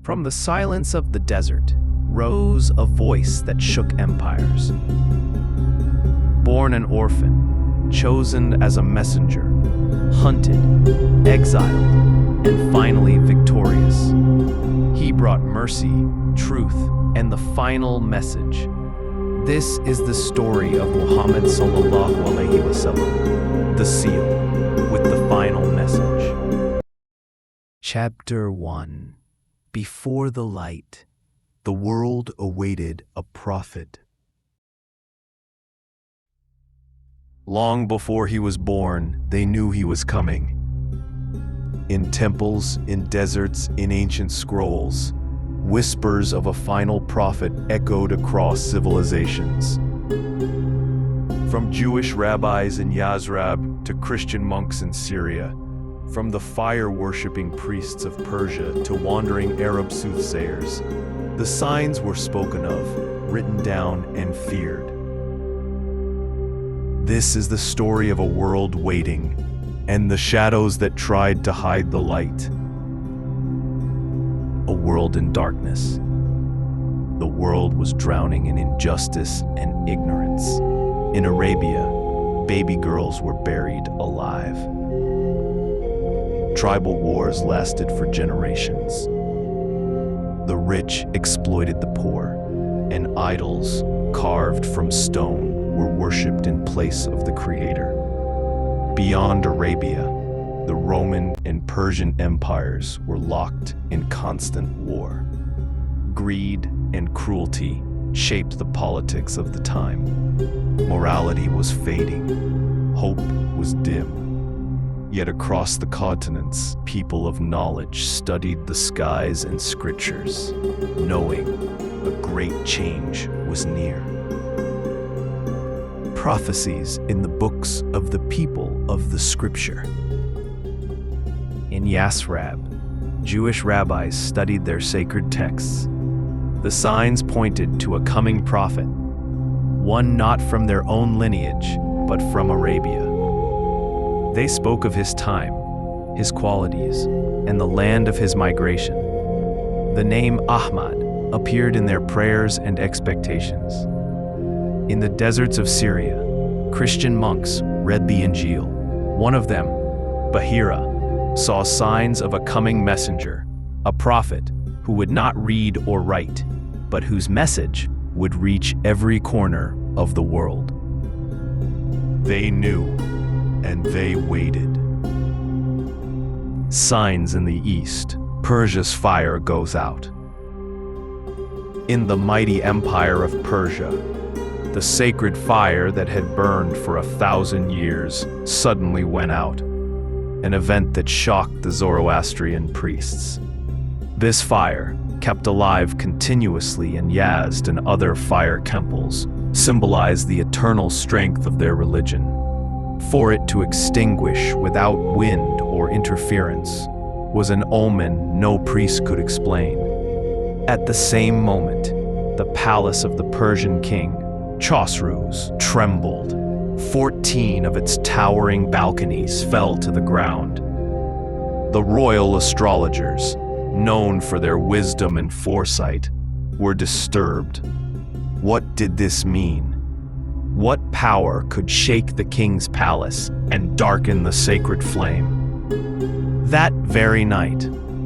From the silence of the desert rose a voice that shook empires. Born an orphan, chosen as a messenger, hunted, exiled, and finally victorious, he brought mercy, truth, and the final message. This is the story of Muhammad sallallahu alaihi wasallam, the seal, with the final message. Chapter 1. Before the light, the world awaited a prophet. Long before he was born, they knew he was coming. In temples, in deserts, in ancient scrolls, whispers of a final prophet echoed across civilizations. From Jewish rabbis in Yazrab to Christian monks in Syria, from the fire-worshipping priests of Persia to wandering Arab soothsayers, the signs were spoken of, written down, and feared. This is the story of a world waiting, and the shadows that tried to hide the light. A world in darkness. The world was drowning in injustice and ignorance. In Arabia, baby girls were buried alive. Tribal wars lasted for generations. The rich exploited the poor, and idols carved from stone were worshipped in place of the Creator. Beyond Arabia, the Roman and Persian empires were locked in constant war. Greed and cruelty shaped the politics of the time. Morality was fading. Hope was dim. Yet across the continents, people of knowledge studied the skies and scriptures, knowing a great change was near. Prophecies in the books of the people of the scripture. In Yazrab, Jewish rabbis studied their sacred texts. The signs pointed to a coming prophet, one not from their own lineage, but from Arabia. They spoke of his time, his qualities, and the land of his migration. The name Ahmad appeared in their prayers and expectations. In the deserts of Syria, Christian monks read the Injil. One of them, Seerah, saw signs of a coming messenger, a prophet who would not read or write, but whose message would reach every corner of the world. They knew, and they waited. Signs in the east. Persia's fire goes out. In the mighty empire of Persia, the sacred fire that had burned for 1,000 years suddenly went out, an event that shocked the Zoroastrian priests. This fire, kept alive continuously in Yazd and other fire temples, symbolized the eternal strength of their religion. For it to extinguish without wind or interference was an omen no priest could explain. At the same moment, the palace of the Persian king, Chosroes, trembled. 14 of its towering balconies fell to the ground. The royal astrologers, known for their wisdom and foresight, were disturbed. What did this mean? What power could shake the king's palace and darken the sacred flame? That very night,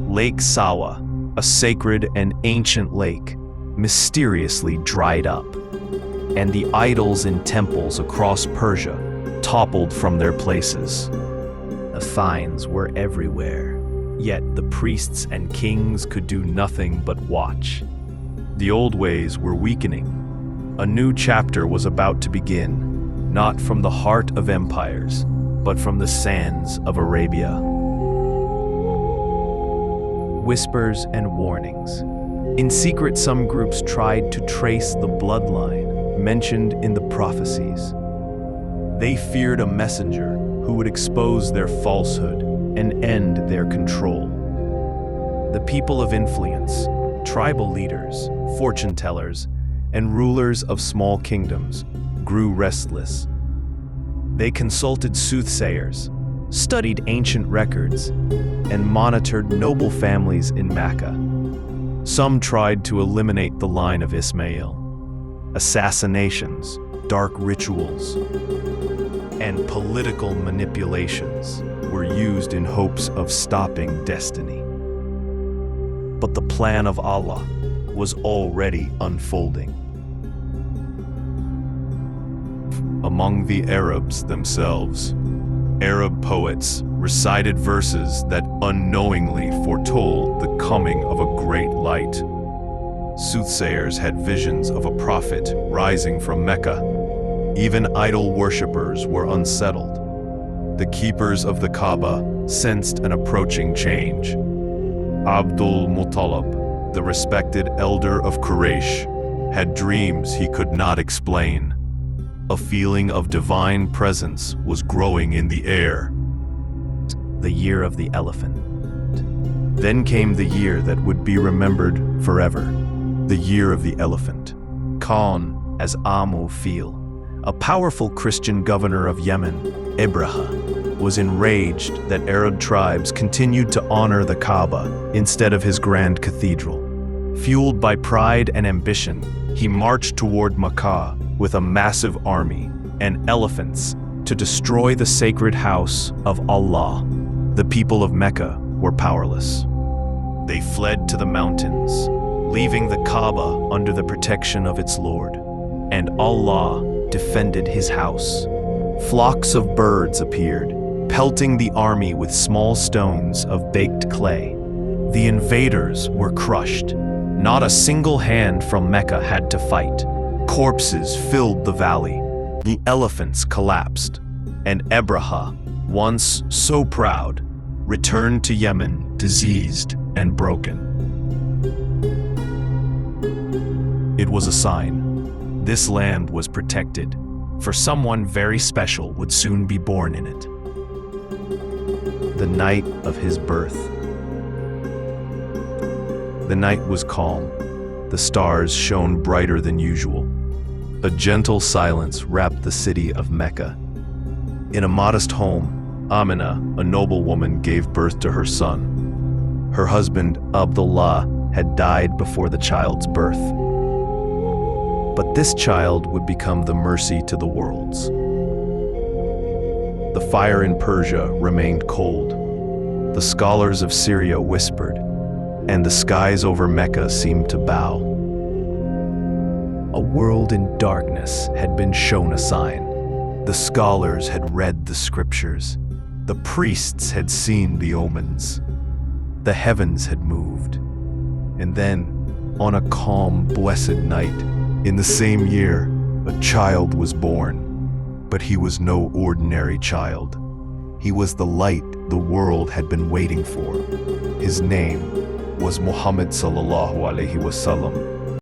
Lake Sawa, a sacred and ancient lake, mysteriously dried up, and the idols in temples across Persia toppled from their places. The signs were everywhere, yet the priests and kings could do nothing but watch. The old ways were weakening. A new chapter was about to begin, not from the heart of empires, but from the sands of Arabia. Whispers and warnings. In secret, some groups tried to trace the bloodline mentioned in the prophecies. They feared a messenger who would expose their falsehood and end their control. The people of influence, tribal leaders, fortune tellers, and rulers of small kingdoms grew restless. They consulted soothsayers, studied ancient records, and monitored noble families in Mecca. Some tried to eliminate the line of Ismail. Assassinations, dark rituals, and political manipulations were used in hopes of stopping destiny. But the plan of Allah was already unfolding. Among the Arabs themselves, Arab poets recited verses that unknowingly foretold the coming of a great light. Soothsayers had visions of a prophet rising from Mecca. Even idol worshippers were unsettled. The keepers of the Kaaba sensed an approaching change. Abdul Muttalib, the respected elder of Quraysh, had dreams he could not explain. A feeling of divine presence was growing in the air. The year of the elephant. Then came the year that would be remembered forever. The year of the elephant. Khan, as Amu Fil, a powerful Christian governor of Yemen, Ibrahim, was enraged that Arab tribes continued to honor the Kaaba instead of his grand cathedral. Fueled by pride and ambition, he marched toward Makkah with a massive army and elephants to destroy the sacred house of Allah. The people of Mecca were powerless. They fled to the mountains, leaving the Kaaba under the protection of its Lord, and Allah defended his house. Flocks of birds appeared, pelting the army with small stones of baked clay. The invaders were crushed. Not a single hand from Mecca had to fight. Corpses filled the valley. The elephants collapsed, and Abraham, once so proud, returned to Yemen diseased and broken. It was a sign. This land was protected, for someone very special would soon be born in it. The night of his birth. The night was calm. The stars shone brighter than usual. A gentle silence wrapped the city of Mecca. In a modest home, Amina, a noble woman, gave birth to her son. Her husband, Abdullah, had died before the child's birth. But this child would become the mercy to the worlds. The fire in Persia remained cold. The scholars of Syria whispered, and the skies over Mecca seemed to bow. A world in darkness had been shown a sign. The scholars had read the scriptures. The priests had seen the omens. The heavens had moved. And then, on a calm, blessed night, in the same year, a child was born. But he was no ordinary child. He was the light the world had been waiting for. His name was Muhammad sallallahu alaihi wasallam.